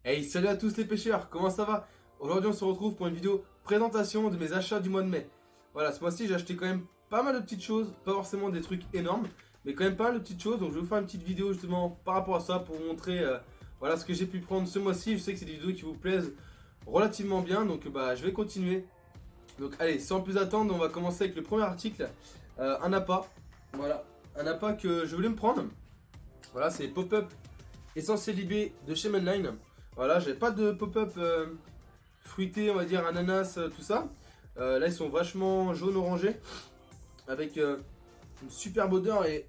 Hey, salut à tous les pêcheurs, comment ça va? Aujourd'hui on se retrouve pour une vidéo présentation de mes achats du mois de mai. Voilà, ce mois-ci j'ai acheté quand même pas mal de petites choses, pas forcément des trucs énormes, mais quand même pas mal de petites choses. Donc je vais vous faire une petite vidéo justement par rapport à ça pour vous montrer voilà, ce que j'ai pu prendre ce mois-ci. Je sais que c'est des vidéos qui vous plaisent relativement bien, donc je vais continuer. Donc allez, sans plus attendre, on va commencer avec le premier article, un appât. Voilà, un appât que je voulais me prendre. Voilà, c'est Pop-Up Essentiel IB de chez Mainline. Voilà, j'ai pas de pop-up fruité, on va dire ananas, tout ça. Là, ils sont vachement jaune-orangé, avec une superbe odeur et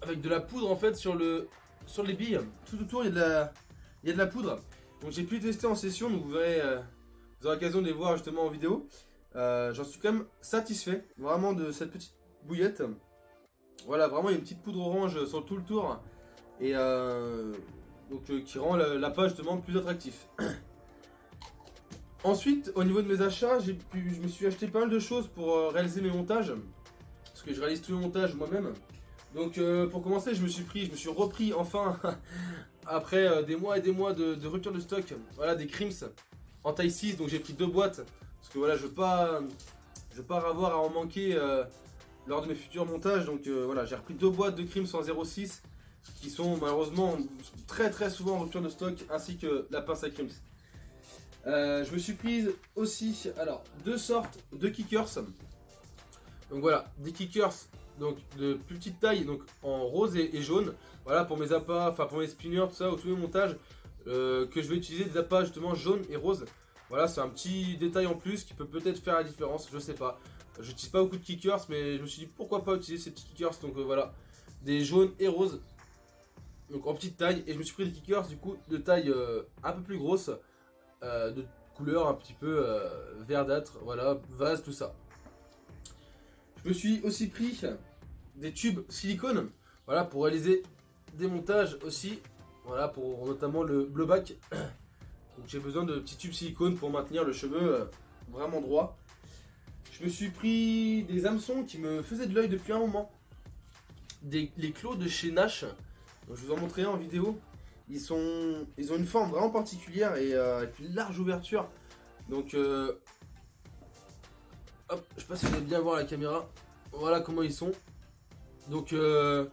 avec de la poudre en fait sur les billes. Tout autour, il y a de la poudre. Donc j'ai pu tester en session, donc vous verrez, vous aurez l'occasion de les voir justement en vidéo. J'en suis quand même satisfait, vraiment, de cette petite bouillette. Voilà, vraiment, il y a une petite poudre orange sur tout le tour. Et qui rend l'appât justement plus attractif. Ensuite, au niveau de mes achats, je me suis acheté pas mal de choses pour réaliser mes montages, parce que je réalise tous les montages moi-même. Donc pour commencer, je me suis repris enfin après des mois et des mois de rupture de stock. Voilà, des Crims en taille 6, donc j'ai pris 2 boîtes, parce que voilà, je veux pas avoir à en manquer lors de mes futurs montages. Donc voilà, j'ai repris 2 boîtes de Crims en 0,6 qui sont malheureusement très souvent en rupture de stock, ainsi que la pince à Crims. Je me suis prise aussi, alors, 2 sortes de kickers. Donc voilà, des kickers donc de plus petite taille, donc en rose et jaune. Voilà, pour mes appâts, enfin pour mes spinners, tout ça, ou tous mes montages, que je vais utiliser des appâts justement jaune et rose. Voilà, c'est un petit détail en plus qui peut peut-être faire la différence, je sais pas. Je n'utilise pas beaucoup de kickers, mais je me suis dit pourquoi pas utiliser ces petits kickers. Donc voilà, des jaunes et roses, donc en petite taille. Et je me suis pris des kickers du coup de taille un peu plus grosse, de couleur un petit peu verdâtre, voilà, vase, tout ça. Je me suis aussi pris des tubes silicone, voilà, pour réaliser des montages aussi, voilà, pour notamment le blowback. Donc j'ai besoin de petits tubes silicone pour maintenir le cheveu vraiment droit. Je me suis pris des hameçons qui me faisaient de l'œil depuis un moment, les claws de chez Nash. Donc, je vous en montrerai en vidéo. Ils ont une forme vraiment particulière et avec une large ouverture. Donc hop, je sais pas si vous allez bien voir la caméra. Voilà comment ils sont. Donc ouais,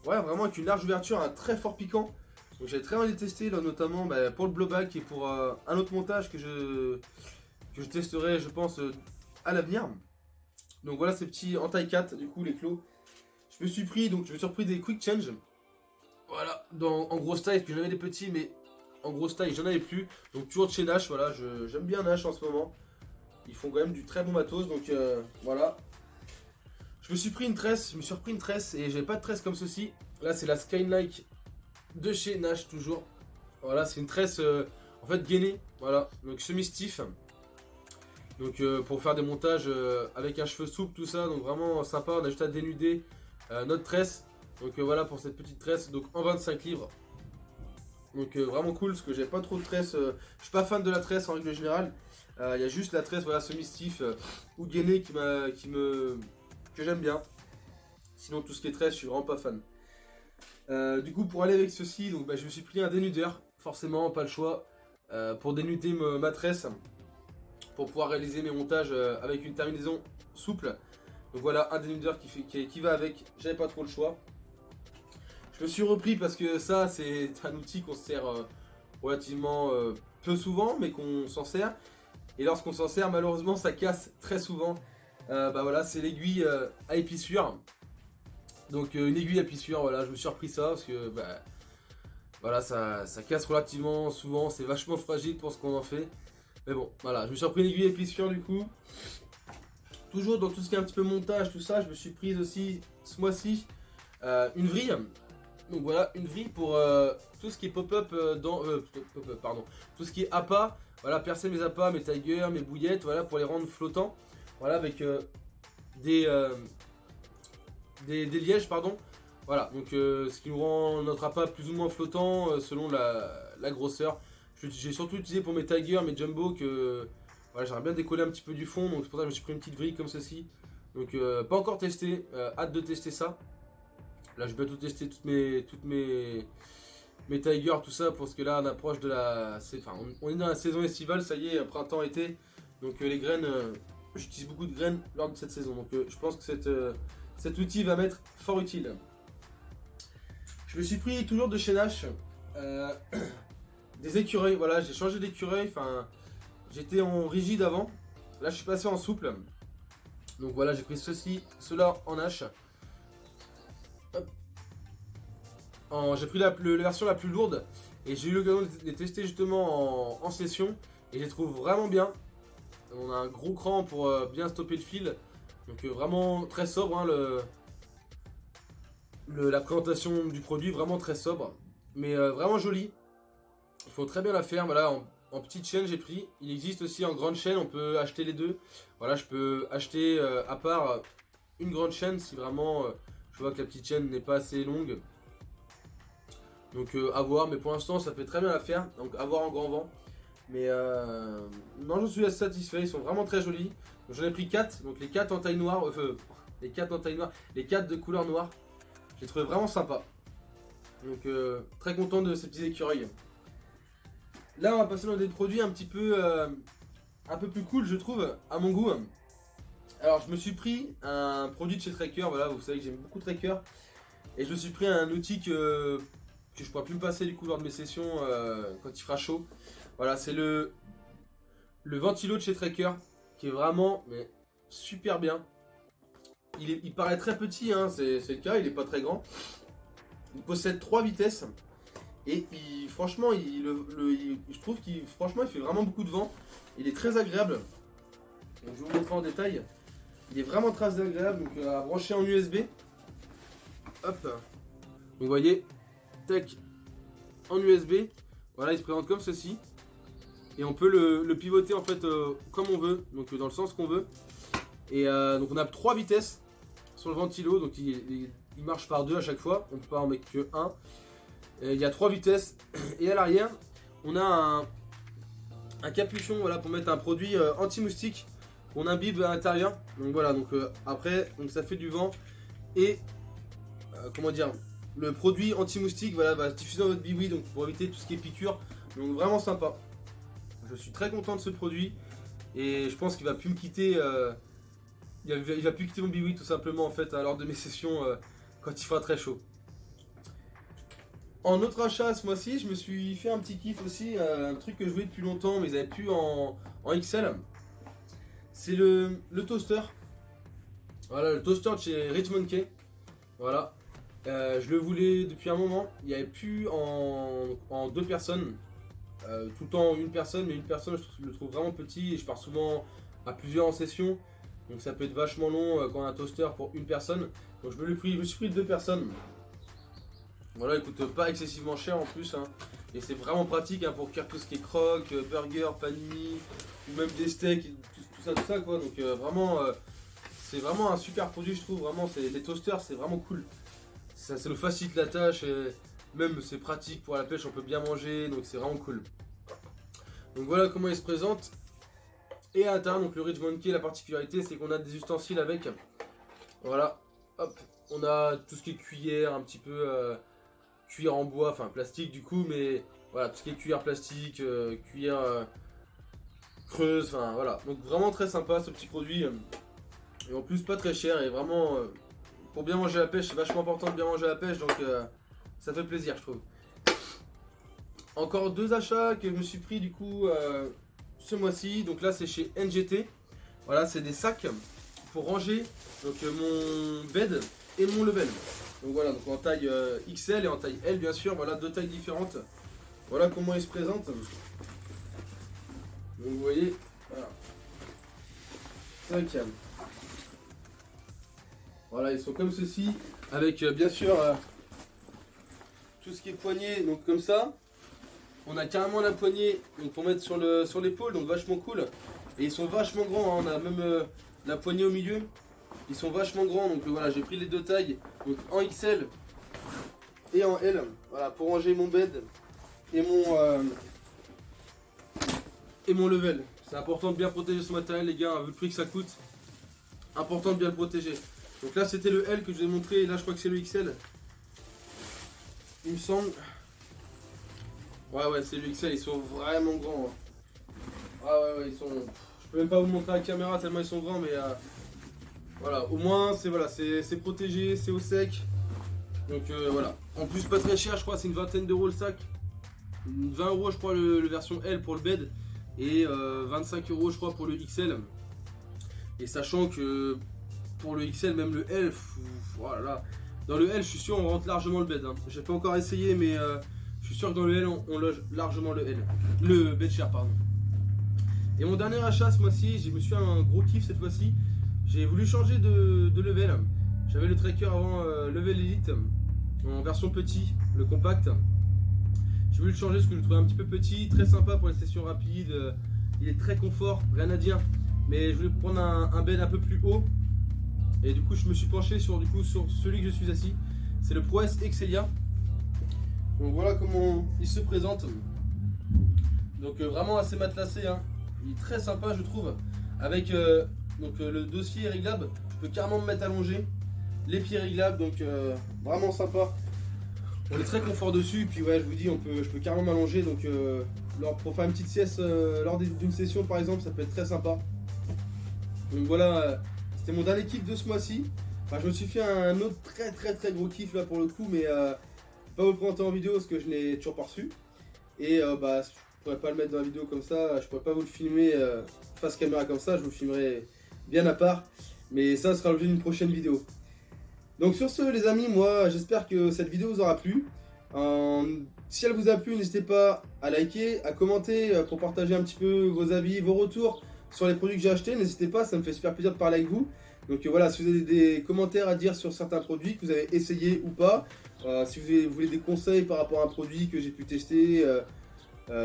vraiment avec une large ouverture, un très fort piquant. Donc j'ai très envie de tester là, notamment pour le blowback et pour un autre montage que je testerai, je pense, à l'avenir. Donc voilà, ces petits en taille 4 du coup, les clos. Je me suis repris des quick change. Voilà, en grosse taille, parce que j'avais des petits, mais en grosse taille, j'en avais plus. Donc toujours de chez Nash, voilà, j'aime bien Nash en ce moment. Ils font quand même du très bon matos, donc voilà. Je me suis repris une tresse, et j'avais pas de tresse comme ceci. Là, c'est la Skylike de chez Nash, toujours. Voilà, c'est une tresse, en fait, gainée, voilà, donc semi-stiff. Donc pour faire des montages avec un cheveu souple, tout ça, donc vraiment sympa. On a juste à dénuder notre tresse. Donc voilà pour cette petite tresse, donc en 25 livres. Donc vraiment cool, parce que j'ai pas trop de tresse. Je suis pas fan de la tresse en règle générale. Il y a juste la tresse, voilà, semi-stiff ou gainée que j'aime bien. Sinon tout ce qui est tresse, je suis vraiment pas fan. Du coup pour aller avec ceci, donc je me suis pris un dénudeur, forcément pas le choix, pour dénuder ma tresse, pour pouvoir réaliser mes montages avec une terminaison souple. Donc voilà, un dénudeur qui va avec, j'avais pas trop le choix. Je me suis repris parce que ça, c'est un outil qu'on se sert relativement peu souvent, mais qu'on s'en sert. Et lorsqu'on s'en sert, malheureusement, ça casse très souvent. Voilà, c'est l'aiguille à épissure. Donc une aiguille à épissure, voilà, je me suis repris ça parce que voilà, ça casse relativement souvent. C'est vachement fragile pour ce qu'on en fait. Mais bon, voilà, je me suis repris une aiguille à épissure du coup. Toujours dans tout ce qui est un petit peu montage, tout ça, je me suis prise aussi ce mois-ci une vrille. Donc voilà, une vrille pour tout ce qui est pop-up pardon, tout ce qui est appât. Voilà, percer mes appâts, mes tigers, mes bouillettes, voilà, pour les rendre flottants. Voilà, avec des lièges, pardon. Voilà, donc ce qui nous rend notre appât plus ou moins flottant selon la grosseur. J'ai surtout utilisé pour mes tigers, mes jumbo, que Voilà, j'aimerais bien décoller un petit peu du fond, donc c'est pour ça que je me suis pris une petite grille comme ceci. Donc pas encore testé, hâte de tester ça. Là je vais bientôt tester mes Tigers, tout ça, parce que là on approche de la... Enfin, on est dans la saison estivale, ça y est, printemps-été. Donc les graines, j'utilise beaucoup de graines lors de cette saison. Donc je pense que cet outil va m'être fort utile. Je me suis pris toujours de chez Nash des écureuils. Voilà, j'ai changé d'écureuil. Enfin, j'étais en rigide avant. Là, je suis passé en souple. Donc voilà, j'ai pris ceux-là en Nash. J'ai pris la version la plus lourde. Et j'ai eu l'occasion de les tester justement en session. Et je les trouve vraiment bien. On a un gros cran pour bien stopper le fil. Donc vraiment très sobre, hein, la présentation du produit, vraiment très sobre. Mais vraiment joli. Il faut très bien la faire. Voilà, en petite chaîne j'ai pris. Il existe aussi en grande chaîne, on peut acheter les deux. Voilà, je peux acheter à part une grande chaîne si vraiment je vois que la petite chaîne n'est pas assez longue. Donc à voir, mais pour l'instant ça fait très bien l'affaire. Donc à voir en grand vent. Mais non, je suis assez satisfait, ils sont vraiment très jolis. J'en ai pris 4, donc les 4 en taille noire, les 4 en taille noire, les 4 de couleur noire. J'ai trouvé vraiment sympa. Donc très content de ces petits écureuils. Là on va passer dans des produits un peu plus cool, je trouve, à mon goût. Alors je me suis pris un produit de chez Tracker, voilà, vous savez que j'aime beaucoup Tracker. Et je me suis pris un outil que je pourrais plus me passer du coup lors de mes sessions quand il fera chaud. Voilà, c'est le ventilo de chez Tracker qui est vraiment super bien. Il paraît très petit, hein, c'est le cas, il est pas très grand. Il possède 3 vitesses et franchement, je trouve qu'il fait vraiment beaucoup de vent. Il est très agréable. Donc, je vais vous montrer en détail. Il est vraiment très agréable, donc à brancher en USB. Hop. Donc vous voyez, tac, en USB. Voilà, il se présente comme ceci. Et on peut le pivoter en fait comme on veut, donc dans le sens qu'on veut. Et donc on a 3 vitesses sur le ventilo, donc il marche par 2 à chaque fois, on peut pas en mettre que 1. Il y a 3 vitesses, et à l'arrière on a un capuchon, voilà, pour mettre un produit anti-moustique qu'on imbibe à l'intérieur. Donc voilà, donc après donc ça fait du vent, et comment dire, le produit anti-moustique, voilà, va diffuser dans votre biwi, donc pour éviter tout ce qui est piqûre. Donc vraiment sympa. Je suis très content de ce produit et je pense qu'il va plus me quitter. Il va plus quitter mon biwi tout simplement en fait lors de mes sessions quand il fera très chaud. En autre achat ce mois-ci, je me suis fait un petit kiff aussi, un truc que je voulais depuis longtemps mais ils avaient plus en XL. C'est le toaster. Voilà, le toaster de chez Rich Monkey. Voilà. Je le voulais depuis un moment. Il n'y avait plus en 2 personnes. Tout le temps une personne, mais une personne je le trouve vraiment petit et je pars souvent à plusieurs en session, donc ça peut être vachement long quand on a un toaster pour une personne. Donc je me suis pris 2 personnes. Voilà, il coûte pas excessivement cher en plus, hein. Et c'est vraiment pratique, hein, pour cuire tout ce qui est croque, burger, panini, ou même des steaks, tout ça quoi. Donc vraiment, c'est vraiment un super produit, je trouve. Vraiment, les toasters, c'est vraiment cool. Ça nous facilite la tâche. Même c'est pratique pour la pêche, on peut bien manger, donc c'est vraiment cool. Donc voilà comment il se présente. Et à l'intérieur, donc le Rich Monkey, la particularité c'est qu'on a des ustensiles avec. Voilà, hop, on a tout ce qui est cuillère, un petit peu cuillère en bois, enfin plastique du coup, mais voilà, tout ce qui est cuillère plastique, cuillère creuse, enfin voilà. Donc vraiment très sympa ce petit produit. Et en plus pas très cher et vraiment pour bien manger à la pêche, c'est vachement important de bien manger à la pêche, donc ça fait plaisir je trouve. Encore 2 achats que je me suis pris du coup ce mois-ci. Donc là c'est chez NGT. Voilà, c'est des sacs pour ranger donc mon bed et mon level. Donc voilà, donc en taille XL et en taille L bien sûr. Voilà, 2 tailles différentes. Voilà comment ils se présentent. Donc vous voyez, voilà. Tac. Voilà, ils sont comme ceci, avec bien sûr tout ce qui est poignée, donc comme ça. On a carrément la poignée donc pour mettre sur l'épaule, donc vachement cool. Et ils sont vachement grands, hein. On a même la poignée au milieu. Ils sont vachement grands, donc voilà, j'ai pris les 2 tailles, donc en XL et en L. Voilà, pour ranger mon bed et mon level. C'est important de bien protéger son matériel les gars, vu le prix que ça coûte. Important de bien le protéger. Donc là c'était le L que je vous ai montré, et là je crois que c'est le XL. Il me semble. Ouais c'est le XL, ils sont vraiment grands. Ah ouais ils sont. Je peux même pas vous montrer à la caméra tellement ils sont grands mais voilà, au moins c'est protégé, c'est au sec. Donc voilà. En plus pas très cher, je crois c'est une vingtaine d'euros le sac. 20 euros je crois le version L pour le bed et 25 euros je crois pour le XL. Et sachant que pour le XL, même le L, voilà. Dans le L, je suis sûr on rentre largement le bed. Hein. J'ai pas encore essayé, mais je suis sûr que dans le L, on loge largement le L. Le bed share, pardon. Et mon dernier achat ce mois-ci, je me suis fait un gros kiff cette fois-ci. J'ai voulu changer de level. J'avais le tracker avant level Elite en version petit, le compact. J'ai voulu le changer parce que je le trouvais un petit peu petit, très sympa pour les sessions rapides. Il est très confort, rien à dire. Mais je voulais prendre un bed un peu plus haut. Et du coup je me suis penché sur celui que je suis assis. C'est le ProS Excelia. Donc voilà comment il se présente. Donc vraiment assez matelassé. Hein. Il est très sympa je trouve. Avec le dossier réglable. Je peux carrément me mettre allongé. Les pieds réglables. Donc vraiment sympa. On est très confort dessus. Et puis ouais je vous dis je peux carrément m'allonger. Donc pour faire une petite sieste lors d'une session par exemple ça peut être très sympa. Donc voilà, c'était mon dernier kiff de ce mois-ci. Enfin, je me suis fait un autre très gros kiff là pour le coup, mais pas vous le présenter en vidéo parce que je n'ai toujours pas reçu. Et je pourrais pas le mettre dans la vidéo comme ça, je pourrais pas vous le filmer face caméra comme ça, je vous le filmerai bien à part. Mais ça sera l'objet d'une prochaine vidéo. Donc sur ce les amis, moi j'espère que cette vidéo vous aura plu. Si elle vous a plu, n'hésitez pas à liker, à commenter pour partager un petit peu vos avis, vos retours sur les produits que j'ai achetés, n'hésitez pas, ça me fait super plaisir de parler avec vous. Donc voilà, si vous avez des commentaires à dire sur certains produits que vous avez essayé ou pas, si vous voulez des conseils par rapport à un produit que j'ai pu tester,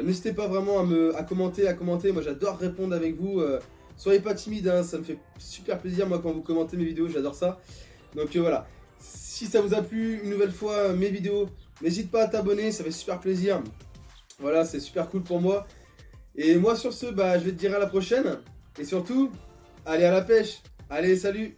n'hésitez pas vraiment à commenter, moi j'adore répondre avec vous, soyez pas timide, hein, ça me fait super plaisir moi quand vous commentez mes vidéos, j'adore ça. Donc voilà, si ça vous a plu une nouvelle fois mes vidéos, n'hésite pas à t'abonner, ça fait super plaisir, voilà c'est super cool pour moi. Et moi sur ce, je vais te dire à la prochaine. Et surtout, allez à la pêche. Allez, salut!